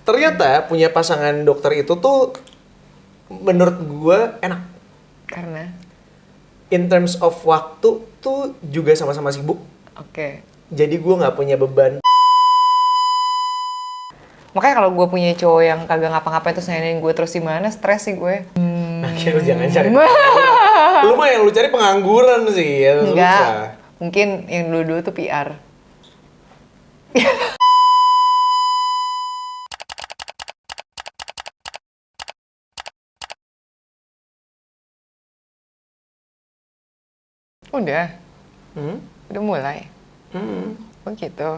Ternyata punya pasangan dokter itu tuh menurut gue enak. Karena? In terms of waktu tuh juga sama-sama sibuk. Oke. Jadi gue nggak punya beban. Makanya kalau gue punya cowok yang kagak ngapa-ngapain terus nanyain gue terus gimana, stres sih gue. Akhirnya lu jangan cari pengangguran. Lu mah yang lu cari pengangguran sih ya. Enggak. Susah. Mungkin yang dulu-dulu tuh PR. Udah? Udah mulai? Oh gitu?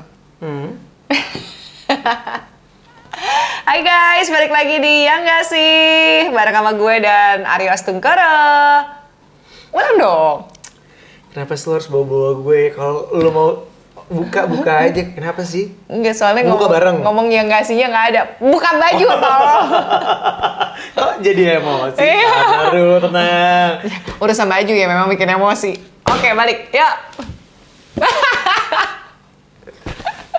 Hai guys, balik lagi di Yang Nggak Sih? Bareng sama gue dan Aryo Astungkara. Ulang dong. Kenapa sih lu harus bawa-bawa gue? Kalau lu mau buka aja. Kenapa sih? Enggak, soalnya Buka bareng. ngomong Yang Nggak Sihnya nggak ada. Buka baju, tolong. Kok jadi emosi? Sabar dulu, tenang. Urusan baju ya memang bikin emosi. Oke, balik. Yuk.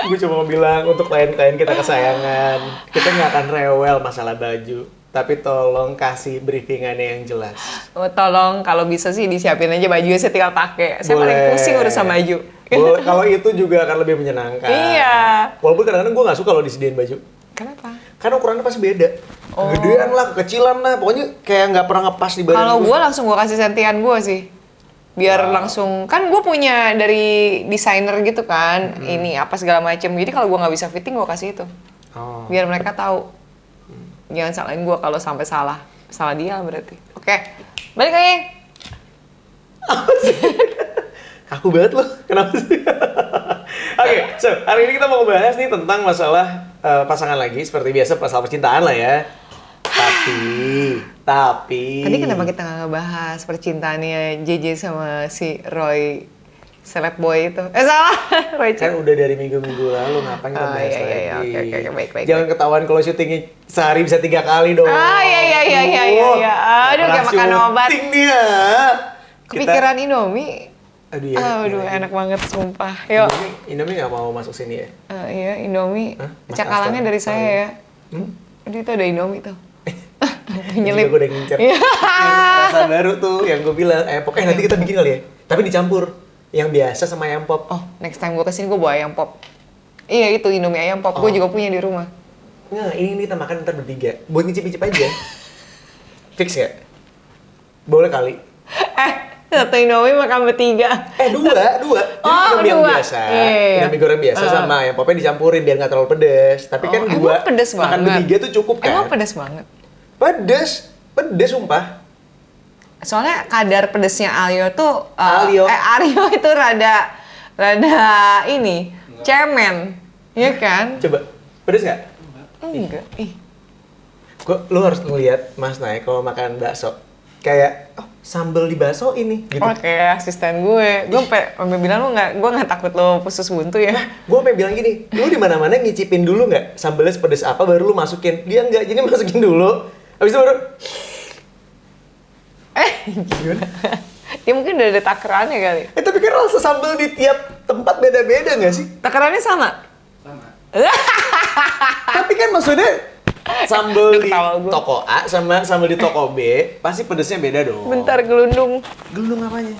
Gue cuma mau bilang untuk klien-klien kita kesayangan, kita nggak akan rewel masalah baju, tapi tolong kasih briefingannya yang jelas. Oh, tolong kalau bisa sih disiapin aja bajunya, saya tinggal pakai. Saya paling pusing urusan baju. Boleh, kalau itu juga akan lebih menyenangkan. Iya. Walaupun kadang-kadang gue nggak suka kalau disediain baju. Kenapa? Karena ukurannya pasti beda. Oh. Kegedean lah, kekecilan lah, pokoknya kayak nggak pernah ngepas di badan Kalau gue. gue langsung gue kasih sentian gue sih. Biar langsung, kan gue punya dari desainer gitu kan, ini apa segala macem. Jadi kalau gue nggak bisa fitting, gue kasih itu. Oh. Biar mereka tahu. Jangan salahin gue kalau sampai salah. Salah dia berarti. Oke, balik lagi. Kaku banget loh, kenapa sih? Oke, so hari ini kita mau ngebahas nih tentang masalah pasangan lagi, seperti biasa masalah percintaan lah ya. Tapi Tadi kenapa kita nggak ngebahas percintaannya JJ sama si Roy seleb boy itu? Salah, Roy kan Chan. udah dari minggu-minggu lalu, ngapain kita Oh, bahas iya, lagi? iya, oke, baik. Jangan ketahuan kalau syutingnya sehari bisa 3 kali dong. Iya. Aduh, kayak makan obat. Syuting dia. Kepikiran Indomie. Aduh ya. Aduh, enak banget sumpah. Yuk. Indomie nggak mau masuk sini ya? Iya, Indomie. Hah? Mas Cakalannya Astor. dari saya ya. Aduh, itu ada Indomie tuh. Nyelip. Gue udah ngincer. Iya. Rasa baru tuh yang gue bilang, pokoknya nanti kita bikin kali ya. Tapi dicampur. Yang biasa sama ayam pop. Oh, next time gue kesini gue bawa ayam pop. Iya, itu Indomie ayam pop. Gue juga punya di rumah. Nggak, ini kita makan ntar bertiga. Buat ngicip-ngicip aja. Fix ya? Boleh kali. Satu Indomie makan bertiga. Dua. Oh, Indomie yang dua. biasa. Iya. Indomie goreng biasa sama ayam popnya dicampurin biar nggak terlalu pedes. Tapi kan Emang dua pedes makan banget? bertiga tuh cukup kan? Emang pedas banget. Pedes sumpah. Soalnya kadar pedesnya Aryo tuh Aryo itu rada ini cemen, ya kan? Coba, pedes nggak? Enggak. Ih. Lu harus ngeliat Mas Nay kalau makan bakso. Kayak, sambal di bakso ini. Gitu. Oh, kayak asisten gue. Gue sampai bilang gue nggak takut lo usus buntu ya. Gue sampai bilang gini, lu di mana-mana ngicipin dulu nggak sambalnya sepedes apa baru lu masukin. Dia nggak, jadi masukin dulu. Habis itu baru Gimana? Dia mungkin udah ada takarannya kali. tapi kan rasa sambal di tiap tempat beda-beda nggak sih? Takarannya sama? Sama. Tapi kan maksudnya sambal di Ketawa gua. toko A sama sambal di toko B pasti pedesnya beda dong. Bentar, gelundung. Gelundung apanya?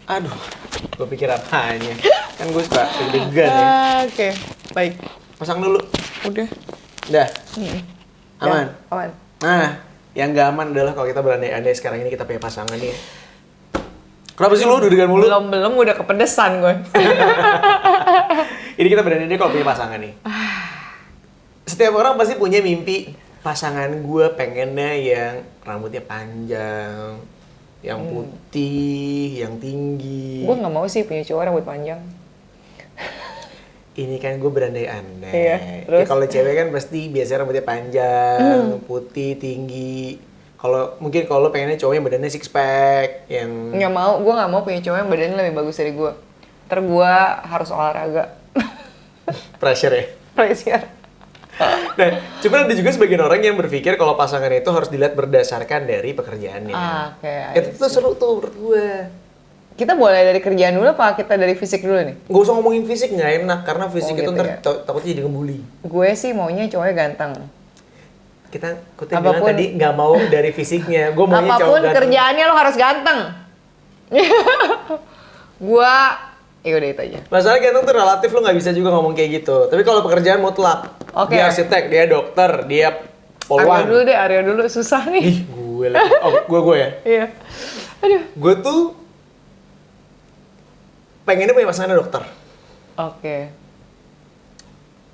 Aduh, gue pikir apanya. Kan gue suka deg-degan ya. Oke, baik. Pasang dulu. Udah. Udah. Aman. Ya, aman. Nah, yang gak aman adalah kalau kita berandai-andai sekarang ini kita punya pasangan nih. Kenapa sih lu deg-degan mulu? Belum udah kepedesan gue. Ini kita berandai-andai kalau punya pasangan nih. Setiap orang pasti punya mimpi pasangan gue pengennya yang rambutnya panjang, yang putih, yang tinggi. Gue nggak mau sih punya cowok rambut panjang. Ini kan gue berandai-andai. Iya, Ya, terus? kalau cewek kan pasti biasanya rambutnya panjang, putih, tinggi. Mungkin kalau lo pengennya cowok yang badannya six pack, yang Nggak mau, gue nggak mau punya cowok yang badannya lebih bagus dari gue. Ntar gue harus olahraga. pressure ya. Pressure. Nah, cuman ada juga sebagian orang yang berpikir kalau pasangan itu harus dilihat berdasarkan dari pekerjaannya. Oke, Itu tuh seru tuh menurut gue. Kita boleh dari kerjaan dulu apa kita dari fisik dulu nih? Gak usah ngomongin fisik, nggak enak karena fisik itu gitu ntar ya. takutnya jadi ngebully. Gue sih maunya cowoknya ganteng. Kita bilang Apapun- tadi nggak mau dari fisiknya, gue maunya cowok Apapun ganteng. kerjaannya lo harus ganteng. Gua, ya udah itu aja. Masalah ganteng tuh relatif, lo nggak bisa juga ngomong kayak gitu. Tapi kalau pekerjaan mutlak, Oke. dia arsitek, dia dokter, dia polwan. Aryo dulu susah nih. Ih, gue lagi. Oh, gue ya. Iya. Aduh. Gue tuh pengennya punya pasangan dokter. Oke.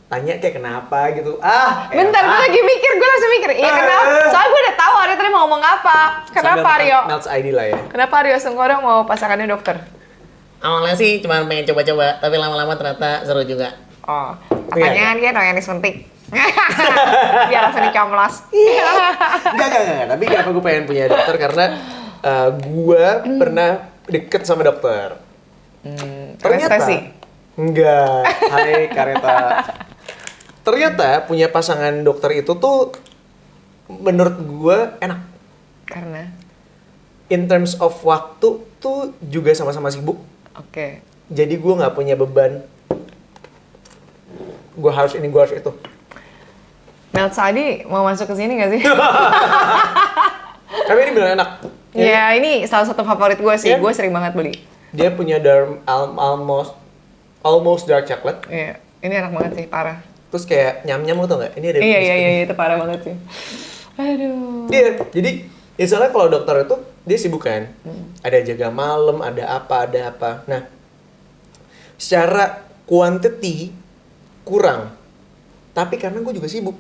Tanya kayak kenapa gitu. Bentar, gue lagi mikir, gue langsung mikir. Iya kenapa? Soalnya gue udah tahu Aryo tadi mau ngomong apa. Kenapa Aryo? Melts ID lah ya. Kenapa Aryo Sengkorong mau pasangannya dokter? Awalnya sih cuma pengen coba-coba, tapi lama-lama ternyata seru juga. Oh, Iya, katanya dia doyan disuntik. Biar langsung dicomlos. Enggak. Tapi kenapa gue pengen punya dokter? Karena gue pernah deket sama dokter. Ternyata Anestesi. enggak. Hai Kareta. Ternyata punya pasangan dokter itu tuh menurut gue enak. Karena, In terms of waktu tuh juga sama-sama sibuk. oke. Jadi gue nggak punya beban. Gue harus ini, gue harus itu. Mel Sadi mau masuk ke sini nggak sih? Tapi ini bener enak. Ya, ini salah satu favorit gue sih. Iya. Gue sering banget beli. Dia punya almost dark chocolate. Iya, ini enak banget sih, parah. Terus kayak nyam-nyam lo tau nggak? Ini ada Iya, itu parah banget sih. Aduh. Iya, jadi ya soalnya kalau dokter itu dia sibuk kan. Ada jaga malam, ada apa. Nah, secara quantity kurang. Tapi karena gue juga sibuk.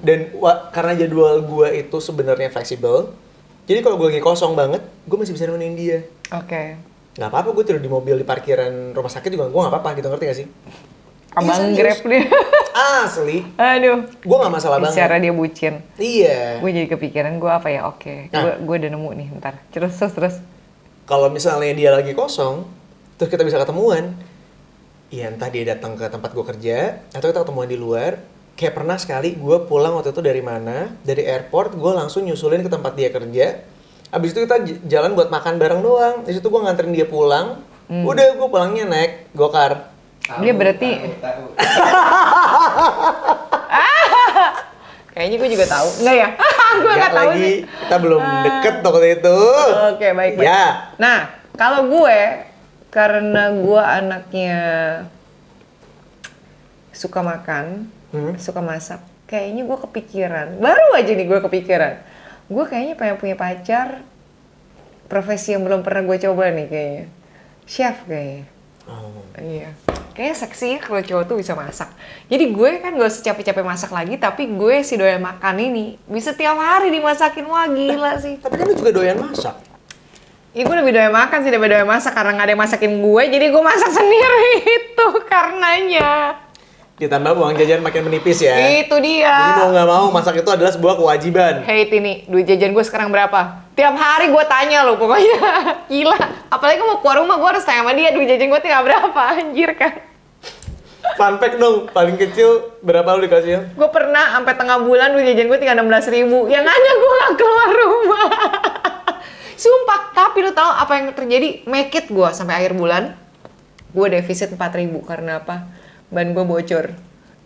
Dan karena jadwal gue itu sebenarnya fleksibel. Jadi kalau gue lagi kosong banget, gue masih bisa nemenin dia. Oke. Nggak apa-apa, gue tidur di mobil di parkiran rumah sakit juga gue nggak apa-apa gitu, ngerti gak sih? Abang Iya, Grab serius. dia. Asli, Aduh. gue nggak masalah banget. Bicara dia bucin. Iya. Gue jadi kepikiran gue apa ya? Oke. Nah. Gue udah nemu nih, bentar. Terus. Kalau misalnya dia lagi kosong, terus kita bisa ketemuan, ya entah dia datang ke tempat gue kerja, atau kita ketemuan di luar. Kayak pernah sekali gue pulang waktu itu dari mana, dari airport, gue langsung nyusulin ke tempat dia kerja. Abis itu kita jalan buat makan bareng doang. Di situ gue nganterin dia pulang. Udah, gue pulangnya naik gokar. Dia berarti kayaknya gue juga tahu. Enggak ya? Gue nggak tahu lagi, sih. kita belum deket waktu itu. Oke, baik. Ya. Nah, kalau gue karena gue anaknya suka makan, suka masak, kayaknya gue kepikiran. Baru aja nih gue kepikiran. Gue kayaknya pengen punya pacar profesi yang belum pernah gue coba nih kayaknya. Chef kayaknya. Oh. Iya. Kayaknya seksi ya kalau cowok tuh bisa masak. Jadi gue kan gak usah capek-capek masak lagi, tapi gue si doyan makan ini bisa tiap hari dimasakin. Wah gila sih. Tapi kan lu juga doyan masak. Ya gue lebih doyan makan sih daripada doyan masak karena gak ada yang masakin gue, jadi gue masak sendiri itu karenanya. Ditambah uang jajan makin menipis ya. Itu dia. Jadi mau nggak mau masak itu adalah sebuah kewajiban. Hei Tini, duit jajan gue sekarang berapa? Tiap hari gue tanya lo pokoknya. Gila. Apalagi mau keluar rumah gue harus tanya sama dia duit jajan gue tinggal berapa. Anjir kan. Fun fact dong, paling kecil berapa lu dikasih? Gue pernah sampai tengah bulan duit jajan gue tinggal 16.000. Yang ada gue gak keluar rumah. Sumpah, tapi lu tahu apa yang terjadi? Make it gue sampai akhir bulan. Gue defisit 4.000 karena apa? Ban gue bocor.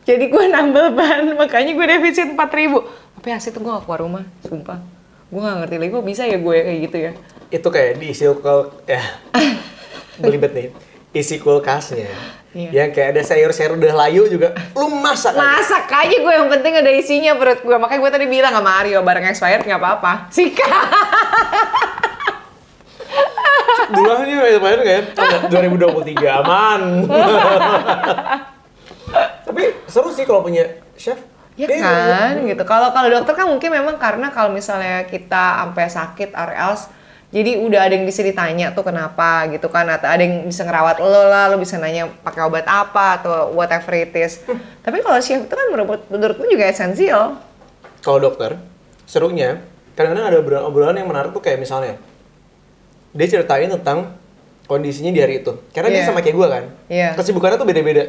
Jadi gue nambel ban, makanya gue defisit 4.000. Tapi asli tuh gue gak keluar rumah, sumpah. Gue gak ngerti lagi kok bisa ya gue kayak gitu ya. Itu kayak diisi ya. Belibet nih. Isi kulkasnya. Iya. Yang kayak ada sayur-sayur udah layu juga, lu masak aja. Masak aja gue, yang penting ada isinya perut gue. Makanya gue tadi bilang sama Aryo, barang expired gak apa-apa. Sikat! Duluan nih expired nggak ya? 2023, aman. Tapi seru sih kalau punya chef. Ya kan, gitu. Kalau dokter kan mungkin memang karena kalau misalnya kita sampai sakit or else, jadi udah ada yang bisa ditanya tuh kenapa gitu kan, atau ada yang bisa ngerawat lo lah, lo bisa nanya pakai obat apa atau whatever it is. Tapi kalau chef itu kan menurutku juga esensial. Kalau dokter, serunya kadang-kadang ada obrolan yang menarik tuh kayak misalnya dia ceritain tentang kondisinya di hari itu. Karena dia Iya. sama kayak gue kan. Iya. Kesibukannya tuh beda-beda.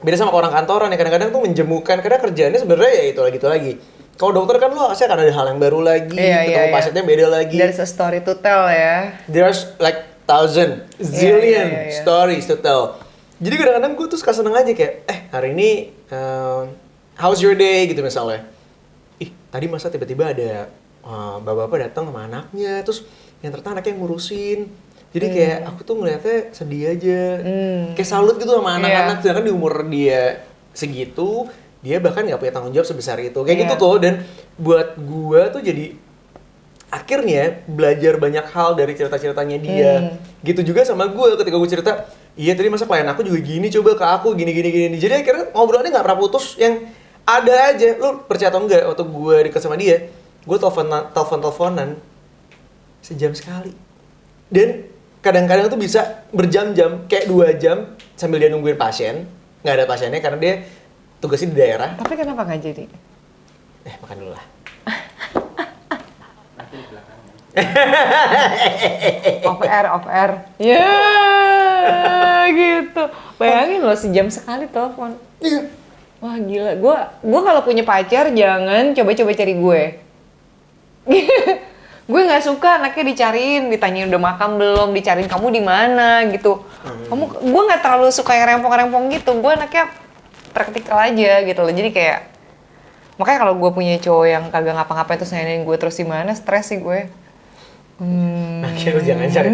Beda sama orang kantoran yang kadang-kadang tuh menjemukan, karena kerjaannya sebenarnya ya itu lagi. Kalau dokter kan lo pasti akan ada hal yang baru lagi, Iya, ketemu pasiennya beda lagi. There's a story to tell ya. There's like thousand, zillion Iya, iya. stories to tell. Jadi kadang-kadang gue tuh suka seneng aja kayak, hari ini how's your day gitu misalnya. Tadi masa tiba-tiba ada bapak-bapak datang sama anaknya, terus yang ternyata anaknya yang ngurusin. Jadi kayak aku tuh ngeliatnya sedih aja, kayak salut gitu sama anak-anak. Sedangkan di umur dia segitu, dia bahkan nggak punya tanggung jawab sebesar itu. Kayak gitu tuh, dan buat gua tuh jadi akhirnya belajar banyak hal dari cerita-ceritanya dia. Gitu juga sama gua ketika gua cerita, iya tadi masa klien aku juga gini, coba ke aku gini. Jadi akhirnya ngobrolnya nggak pernah putus, yang ada aja. Lu percaya atau enggak, waktu gua deket sama dia, gua teleponan sejam sekali. Dan kadang-kadang tuh bisa berjam-jam, kayak 2 jam sambil dia nungguin pasien. Nggak ada pasiennya karena dia tugasnya di daerah. Tapi kenapa nggak jadi? Makan dulu lah. Off air. Ya, gitu. Bayangin loh sejam sekali telepon. Iya. Wah gila. Gua kalau punya pacar jangan coba-coba cari gue. Gue nggak suka anaknya dicariin, ditanyain udah makan belum, dicariin kamu di mana gitu. Gue nggak terlalu suka yang rempong-rempong gitu. Gue anaknya praktikal aja gitu loh. Jadi kayak makanya kalau gue punya cowok yang kagak ngapa-ngapain terus nanyain gue terus di mana, stres sih gue. Akhirnya lu jangan cari.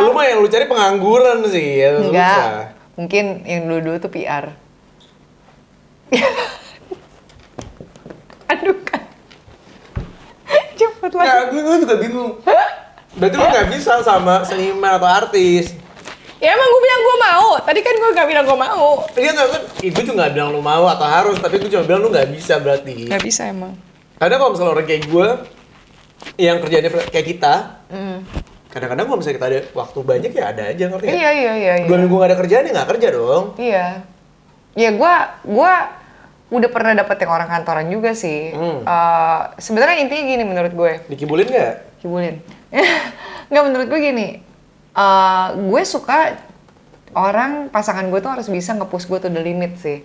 Lu mah yang lu cari pengangguran sih, ya Enggak. susah. Mungkin yang dulu tuh PR. Aduh kan. Cepet Nggak, lagi. gue juga bingung. Berarti lu nggak bisa sama seniman atau artis. Ya emang gue bilang gue mau. Tadi kan gue gak bilang gue mau. Iya nggak kan? Gue juga nggak bilang lu mau atau harus, tapi gue cuma bilang lu nggak bisa berarti. Gak bisa emang. Karena kalau misalnya orang kayak gue, yang kerjanya kayak kita, kadang-kadang kalau misalnya kita ada waktu banyak ya ada aja, ngerti nggak? Iya. 2 minggu nggak ada kerjaan ya nggak kerja dong. Iya. Ya gue udah pernah dapet yang orang kantoran juga sih. Sebenarnya intinya gini menurut gue. Dikibulin nggak? Kibulin. Nggak, menurut gue gini. Gue suka orang pasangan gue tuh harus bisa nge-push gue to the limit sih.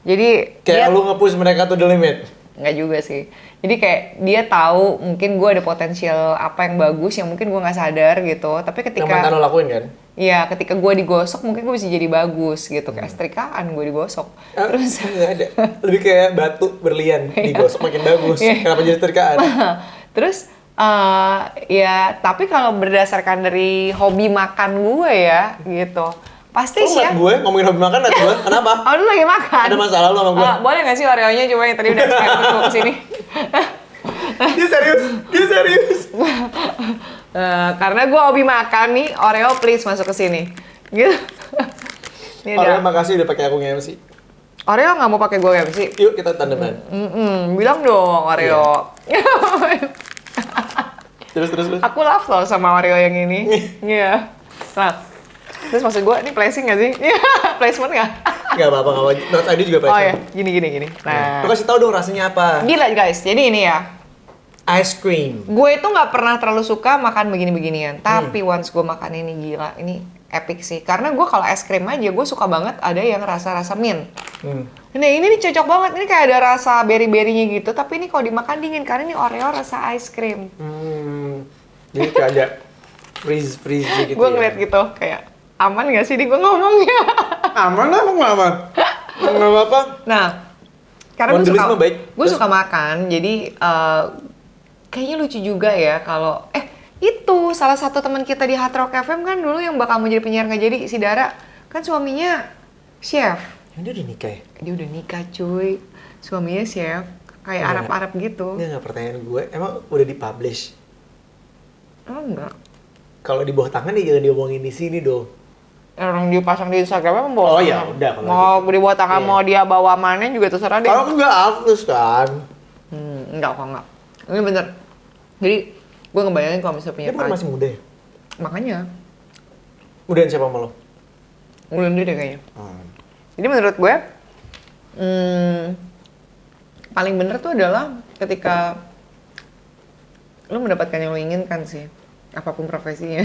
Jadi Kayak lu nge-push mereka to the limit? nggak juga sih. Jadi kayak dia tahu mungkin gue ada potensial apa yang bagus yang mungkin gue nggak sadar gitu. Tapi Yang mantan ketika lo lakuin kan? iya, ketika gue digosok mungkin gue bisa jadi bagus gitu. Kayak setrikaan gue digosok. Terus Nggak ada. Lebih kayak batu berlian, digosok makin bagus. Iya. Kenapa jadi setrikaan? terus ya tapi kalau berdasarkan dari hobi makan gue ya gitu. Pasti Lu sih ya. ngeliat gue ngomongin hobi makan liat gue, kenapa? Oh, lu lagi makan? Ada masalah lu sama gue? Boleh nggak sih Oreo-nya coba yang tadi udah expired terus gue kesini? Dia serius. Karena gue hobi makan nih, Oreo please masuk ke sini. Gitu. Ini Oreo udah. makasih udah pakai aku nge-MC. Oreo nggak mau pakai gue ya sih? Yuk kita tandeman. Bilang dong Oreo. Terus. Aku love loh sama Oreo yang ini. Iya. Nah, terus maksud gue, ini placing nggak sih? Placement nggak? Gak apa-apa, Not ID juga Oh pakai. ya, gini. Nah, Lu kasih tau dong rasanya apa? gila guys, jadi ini ya. Ice cream. Gue itu nggak pernah terlalu suka makan begini-beginian. Tapi once gue makan ini gila, ini epic sih. Karena gue kalau es krim aja, gue suka banget ada yang rasa-rasa mint. Nah ini nih cocok banget, ini kayak ada rasa berry-berrynya gitu. Tapi ini kalau dimakan dingin, karena ini Oreo rasa ice cream. Jadi kayak ada freeze gitu. Gue ngeliat gitu, kayak aman gak sih nih gue ngomongnya? Aman lah, emang aman. Nggak apa-apa. Nah, karena gue Mondelis suka, mah baik. gue suka makan, jadi kayaknya lucu juga ya kalau itu salah satu teman kita di Hard Rock FM kan dulu yang bakal mau jadi penyiar nggak jadi, si Dara kan suaminya chef. Dia udah nikah ya? Dia udah nikah cuy, suaminya chef kayak Enggak. Arab-Arab gitu. Nggak, pertanyaan gue, emang udah dipublish? Oh enggak, Kalau di bawah tangan ya jangan diomongin di sini dong. orang dia pasang di Instagram emang bawa Oh, ya tangan. udah, kalau mau gitu. di bawah tangan Iya. mau dia bawa mana juga terserah deh. Kalau kan nggak artis kan? Enggak kok enggak, ini bener. Jadi gue ngebayangin kalau misalnya punya Dia bukan masih muda ya? makanya Mudahan siapa sama lo? ngulun dia deh kayaknya. Jadi menurut gue, paling bener tuh adalah ketika lo mendapatkan yang lo inginkan sih, apapun profesinya.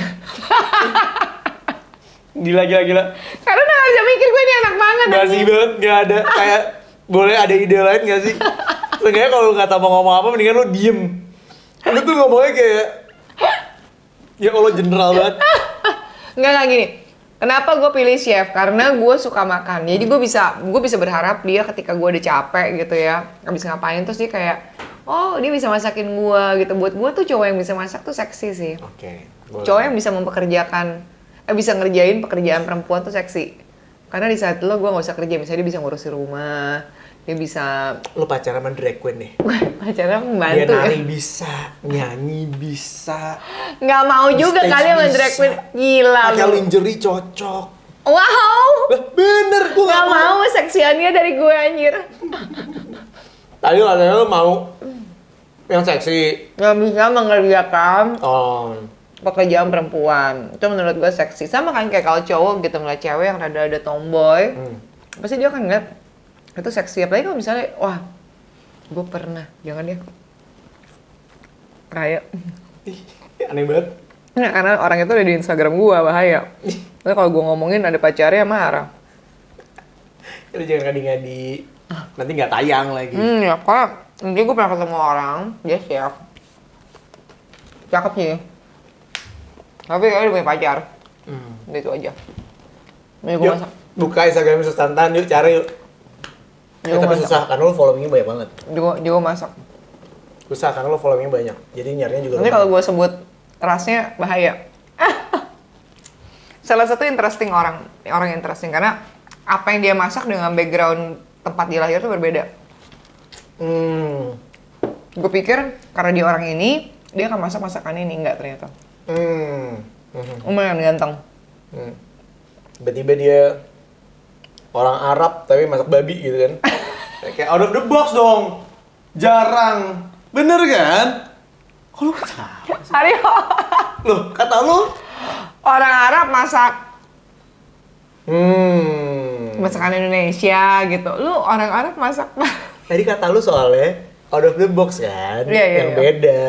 Gila. Karena udah gak bisa mikir, gue ini anak banget. Gak sih banget, gak ada. Kayak, boleh ada ide lain gak sih? Seenggaknya kalau lu gak tau mau ngomong apa, mendingan lu diem. Lu tuh ngomongnya kayak, ya Allah general banget. Enggak gini. Kenapa gue pilih chef? Karena gue suka makan. Jadi gue bisa berharap dia ketika gue udah capek gitu ya, habis ngapain terus dia kayak, oh dia bisa masakin gue gitu. Buat gue tuh cowok yang bisa masak tuh seksi sih. Oke. Boleh. Cowok yang bisa bisa ngerjain pekerjaan perempuan tuh seksi. Karena di saat lo gue nggak usah kerja, misalnya dia bisa ngurusin rumah, dia bisa Lu pacaran sama drag queen deh. pacarnya Dia membantu ya. nari bisa, nyanyi bisa. Nggak mau juga Stage kali sama drag bisa. queen. Gila Pakai lu. lingerie cocok. Wow. Lah, bener, gue Nggak mau seksiannya dari gue anjir. Tadi katanya lu mau yang seksi. Nggak bisa mengerjakan Oh, pekerjaan perempuan. Itu menurut gue seksi. Sama kan kayak kalau cowok gitu ngeliat cewek yang rada tomboy. Pasti dia kan ngeliat itu seksi. Apalagi kalau misalnya, wah gue pernah. Jangan ya. Kayak. ih, aneh banget. Nggak, karena orang itu ada di Instagram gue, bahaya. Tapi kalau gue ngomongin ada pacarnya marah. Lu jangan ngadi-ngadi. Nanti nggak tayang lagi. Ya kok. Nanti gue pernah ketemu orang, dia chef. Cakep sih. Tapi kayaknya udah punya pacar. Udah itu aja. Nih gue Yuk, masak. buka Instagram Sustantan yuk, cari yuk. Dia tapi masak. susah, karena lu followingnya banyak banget. Dia masak. Susah, karena lu followingnya banyak. Jadi nyarinya juga Nanti gampang. kalau gue sebut rasnya bahaya. Salah satu interesting orang interesting karena apa yang dia masak dengan background tempat dia lahir tuh berbeda. Gue pikir karena dia orang ini, dia akan masak masakan ini, enggak ternyata. Lumayan ganteng. Tiba-tiba dia orang Arab tapi masak babi gitu kan. Kayak out of the box dong. Jarang. Bener kan? Kok lu ketawa? Aryo, Loh, kata lu? orang Arab masak Hmm. masakan Indonesia gitu. Lu orang Arab masak Tadi kata lu soalnya out of the box kan? Iya, yang iya. beda.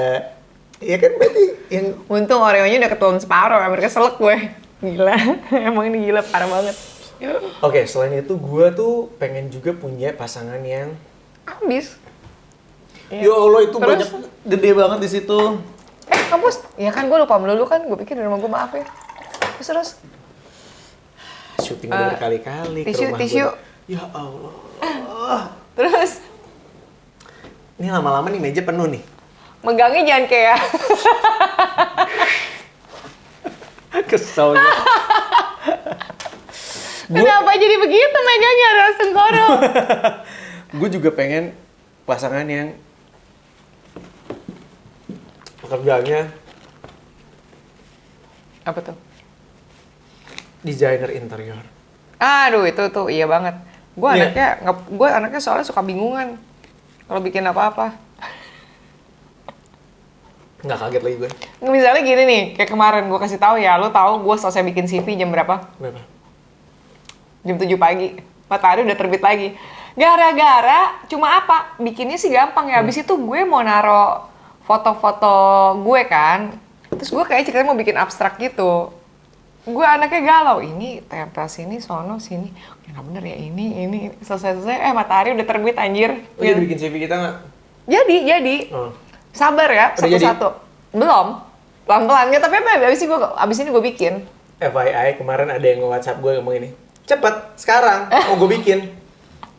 Iya kan berarti yang Untung Oreo-nya udah ketuan separuh, Amerika selek gue. Gila, emang ini gila parah banget. Oke, selain itu gue tuh pengen juga punya pasangan yang Habis. Ya Allah itu Terus? banyak gede banget di situ. Kampus? Ya kan gue lupa melulu kan, gue pikir di rumah gue maaf ya. Terus. Syuting udah berkali-kali ke tisu, rumah tisu. gua. Ya Allah. Terus. Ini lama-lama nih meja penuh nih. Megangnya jangan kayak. Kesel gue. Kenapa jadi begitu megangnya harus tenggorok? Gue juga pengen pasangan yang pekerjaannya Apa tuh? desainer interior. Aduh itu tuh iya banget. Gue Iya. anaknya soalnya suka bingungan kalau bikin apa-apa. Nggak kaget lagi gue. Misalnya gini nih, kayak kemarin gue kasih tahu ya, lo tahu gue selesai bikin CV jam berapa? Berapa? Jam 7 pagi. Matahari udah terbit lagi. Gara-gara cuma apa? Bikinnya sih gampang ya. Habis itu gue mau naro foto-foto gue kan. Terus gue kayak ceritanya mau bikin abstrak gitu. Gue anaknya galau. Ini tempel sini, sono, sini. Ya nggak bener ya, ini. Selesai-selesai, matahari udah terbit anjir. Oh, jadi bikin CV kita nggak? Jadi. Oh. Sabar ya, Udah jadi? satu-satu. Belum. Pelan-pelan. Ya, tapi apa? Abis ini gue bikin. FYI, kemarin ada yang nge-WhatsApp gue ngomong ini. Cepet, sekarang, mau gue bikin.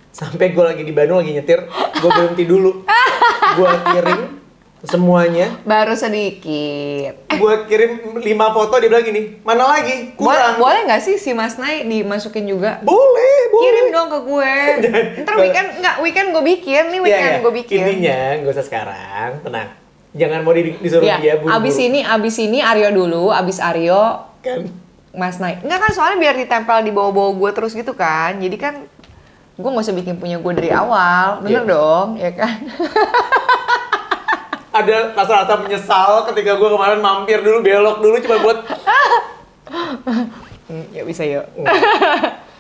Sampai gue lagi di Bandung, lagi nyetir, gue berhenti dulu. Gue kirim semuanya. Baru sedikit. Gue kirim 5 foto, dia bilang gini, mana lagi? Kurang. Boleh nggak sih si Mas Nay dimasukin juga? Boleh. Kirim dong ke gue. Ntar weekend gue bikin. Nih weekend Iya, gue bikin. Intinya, gak usah sekarang, tenang. Jangan mau disuruh Ya, dia buru-buru. abis ini Aryo dulu, abis Aryo Kan? Mas Nay. Enggak kan soalnya biar ditempel di bawah-bawah gue terus gitu kan. Jadi kan gue nggak usah bikin punya gue dari awal, bener Iya. dong, ya kan? Ada rasa-rasa menyesal ketika gue kemarin mampir dulu, belok dulu cuma buat Ya bisa yuk.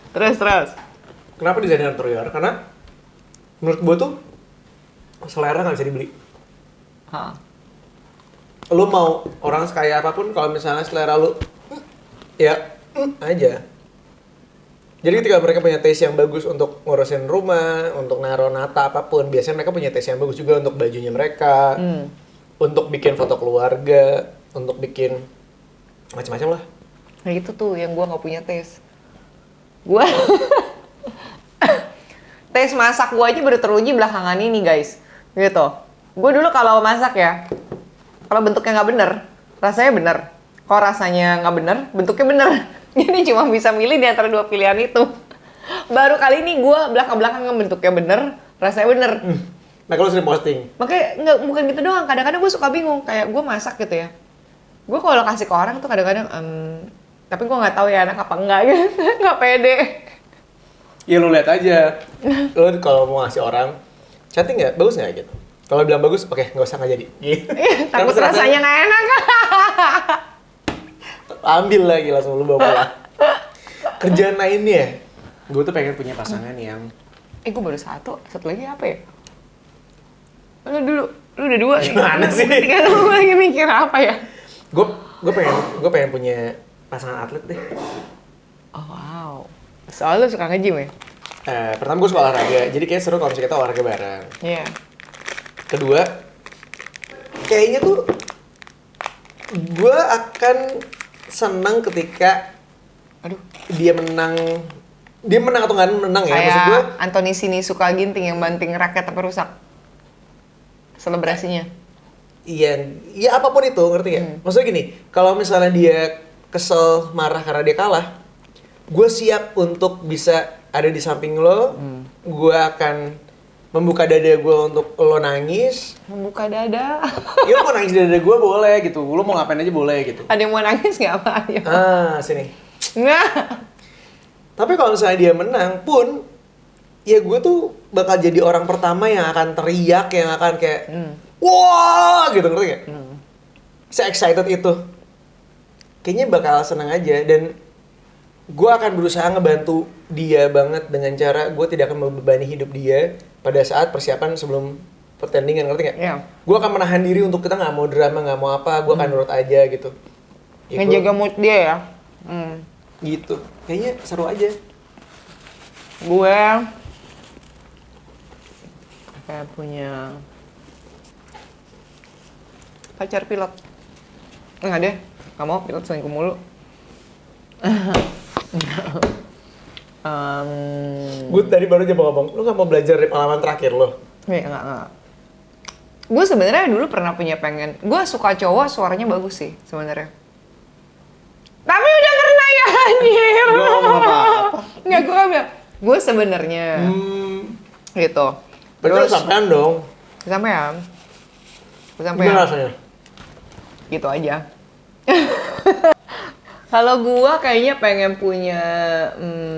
terus. kenapa desainer interior? Karena menurut gue tuh selera nggak bisa dibeli. Hah. Lu mau orang sekaya apapun, kalau misalnya selera lu ya aja. Jadi ketika mereka punya taste yang bagus untuk ngurusin rumah, untuk naro nata apapun, biasanya mereka punya taste yang bagus juga untuk bajunya mereka, untuk bikin foto keluarga, untuk bikin macam-macam lah. Nah itu tuh yang gue nggak punya tes. Gue tes masak gue aja baru teruji belakangan ini guys. Gitu. Gue dulu kalau masak ya, kalau bentuknya nggak bener, rasanya bener. Kalau rasanya nggak bener, bentuknya bener. Jadi cuma bisa milih di antara dua pilihan itu. Baru kali ini gue belakang-belakangan bentuknya bener, rasanya bener. Nah kalau sering posting, Makanya nggak, bukan gitu doang. Kadang-kadang gue suka bingung. Kayak gue masak gitu ya. Gue kalau kasih ke orang tuh kadang-kadang, tapi gue nggak tahu ya enak apa enggak gitu. Nggak pede. ya lu lihat aja. Lu kalau mau ngasih orang, cantik nggak? Bagus nggak gitu? Kalau bilang bagus, oke nggak usah nggak jadi. Gitu. Takut Karena rasanya nggak enak. ambil lagi langsung lu bawa pulang. Kerjaan lainnya ya, gue tuh pengen punya pasangan yang Gue baru satu lagi apa ya? Lu udah dua. Gimana sih? Tiga, lu lagi mikir apa ya? gue pengen punya pasangan atlet deh. Oh wow. Soalnya lu suka nge-gym ya? Pertama gue suka olahraga, jadi kayak seru kalau misalnya kita olahraga bareng. Iya. Kedua, kayaknya tuh gue akan senang ketika Aduh. dia menang atau nggak menang ya, maksud gue. Kayak Anthony Sinisuka Ginting yang banting raket tapi rusak. Selebrasinya. Iya apapun itu, ngerti gak? Maksudnya gini, kalau misalnya dia kesel, marah karena dia kalah, gue siap untuk bisa ada di samping lo, gue akan membuka dada gue untuk lo nangis. Membuka dada. Ya lo mau nangis di dada gue boleh gitu, lo mau ngapain aja boleh gitu. Ada yang mau nangis nggak apa ayo. Sini. Nggak. Tapi kalau misalnya dia menang pun, ya gue tuh bakal jadi orang pertama yang akan teriak, yang akan kayak wah gitu, ngerti gak? Se-excited itu. Kayaknya bakal seneng aja, dan gue akan berusaha ngebantu dia banget dengan cara gue tidak akan membebani hidup dia pada saat persiapan sebelum pertandingan, ngerti gak? Iya. Gue akan menahan diri untuk kita nggak mau drama, nggak mau apa, gue akan nurut aja gitu. Ya, Ngejaga mood dia ya. gitu. Kayaknya seru aja. Gue kayak punya pacar pilot. Enggak deh, nggak mau pilot selingkuh mulu. Gue tadi baru aja mau ngomong, lu nggak mau belajar dari pengalaman terakhir lo? Enggak. Gue sebenarnya dulu pernah punya pengen. Gue suka cowok suaranya bagus sih sebenarnya. Tapi udah pernah ya anjir. Gue ngomong apa-apa. Enggak, gue bilang. Gue sebenarnya gitu. Berarti lu sampean dong. Kesampean. Gimana rasanya? Gitu aja. Kalau gue kayaknya pengen punya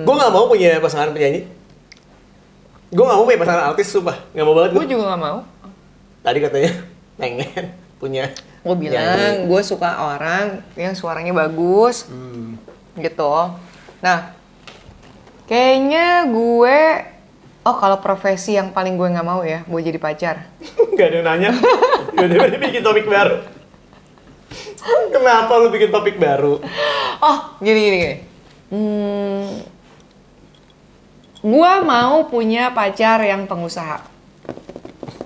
Gue nggak mau punya pasangan penyanyi. Gue nggak mau punya pasangan artis, sumpah. Nggak mau banget gue gue. juga nggak mau. Tadi katanya pengen punya Gue bilang gue suka orang yang suaranya bagus gitu. Nah, kayaknya gue kalau profesi yang paling gue nggak mau ya, gue jadi pacar. Gak ada yang nanya. Tiba-tiba dia bikin topik baru. Kenapa lu bikin topik baru? Gini. Gue mau punya pacar yang pengusaha.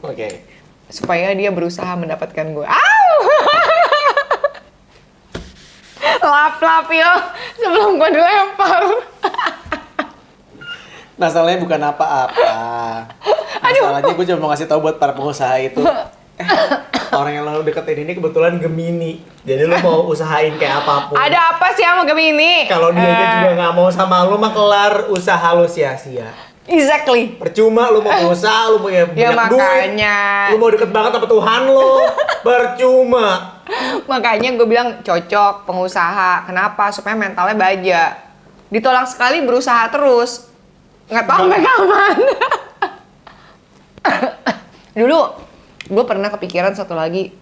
Oke. Supaya dia berusaha mendapatkan gue. Lap-lap yo, sebelum gue dilempar. Masalahnya bukan apa-apa. Masalahnya gue cuma mau ngasih tahu buat para pengusaha itu. Orang yang lo deketin ini kebetulan Gemini. Jadi lo mau usahain kayak apapun. Ada apa sih sama Gemini? Kalau dia juga nggak mau sama lo, mah kelar usaha lo sia-sia. Exactly. Percuma lu mau usaha, lu punya Ya banyak duit. makanya. Lu mau deket banget sama Tuhan lo. Percuma. Makanya gue bilang cocok pengusaha. Kenapa? Supaya mentalnya baja. Ditolak sekali berusaha terus. Nggak tahu sampai kapan. Dulu gue pernah kepikiran satu lagi.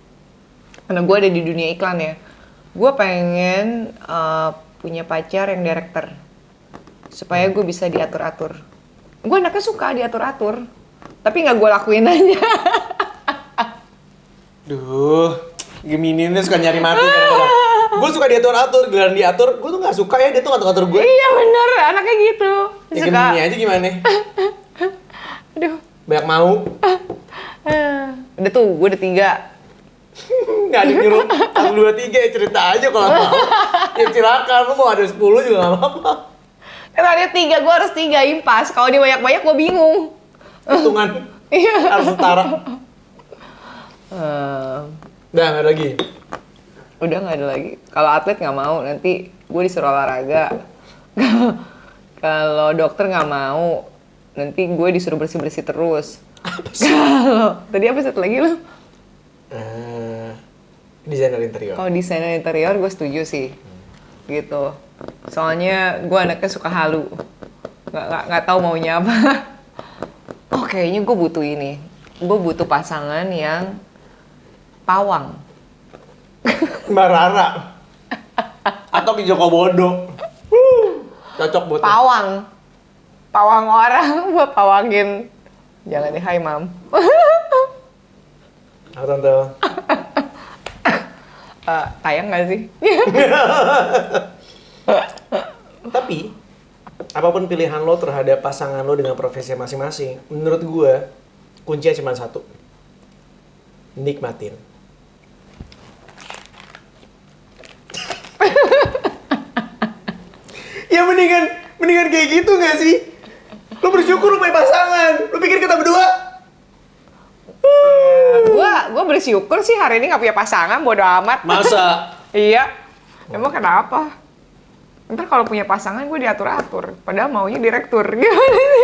Karena gue ada di dunia iklan ya. Gue pengen punya pacar yang director. Supaya gue bisa diatur-atur. Gue anaknya suka diatur-atur. Tapi nggak gue lakuin aja. Duh, Gemini ini suka nyari mati kadang-kadang. Gue suka diatur-atur, giliran diatur, gue tuh gak suka ya dia tuh ngatur-ngatur gue. Iya bener, anaknya gitu. Ya Gemini aja gimana? Aduh. Banyak mau. Udah tuh, gue udah 3. Gak ada nyuruh 1, 2, 3, cerita aja kalau mau. Ya silakan, lu mau ada 10 juga nggak apa-apa. Kalau ada 3, gue harus 3 impas. Kalau dia banyak-banyak, gue bingung. Hitungan Iya. harus setara. Udah nggak ada lagi. Udah nggak ada lagi. Kalau atlet nggak mau, nanti gue disuruh olahraga. Kalau dokter nggak mau, nanti gue disuruh bersih-bersih terus. Kalau tadi apa satu lagi lo? Desainer interior. Kalau desainer interior gue setuju sih, gitu. Soalnya gue anaknya suka halu, nggak tahu maunya apa. Oh kayaknya gue butuh ini. Gue butuh pasangan yang pawang. Mbak Rara. Atau Ki Joko Bodo. Cocok buat lo. Pawang. Pawang orang, gue pawangin. Jangan deh, hai mam. Halo tante. Tayang nggak sih? Tapi apapun pilihan lo terhadap pasangan lo dengan profesi masing-masing, menurut gue kuncinya cuma satu. Nikmatin. Ya mendingan kayak gitu nggak sih? Lo bersyukur lo punya pasangan. Lo pikir kita berdua? Gue bersyukur sih hari ini nggak punya pasangan, bodo amat. Masa? Iya. Emang kenapa? Ntar kalau punya pasangan gue diatur-atur. Padahal maunya direktur. Gimana sih?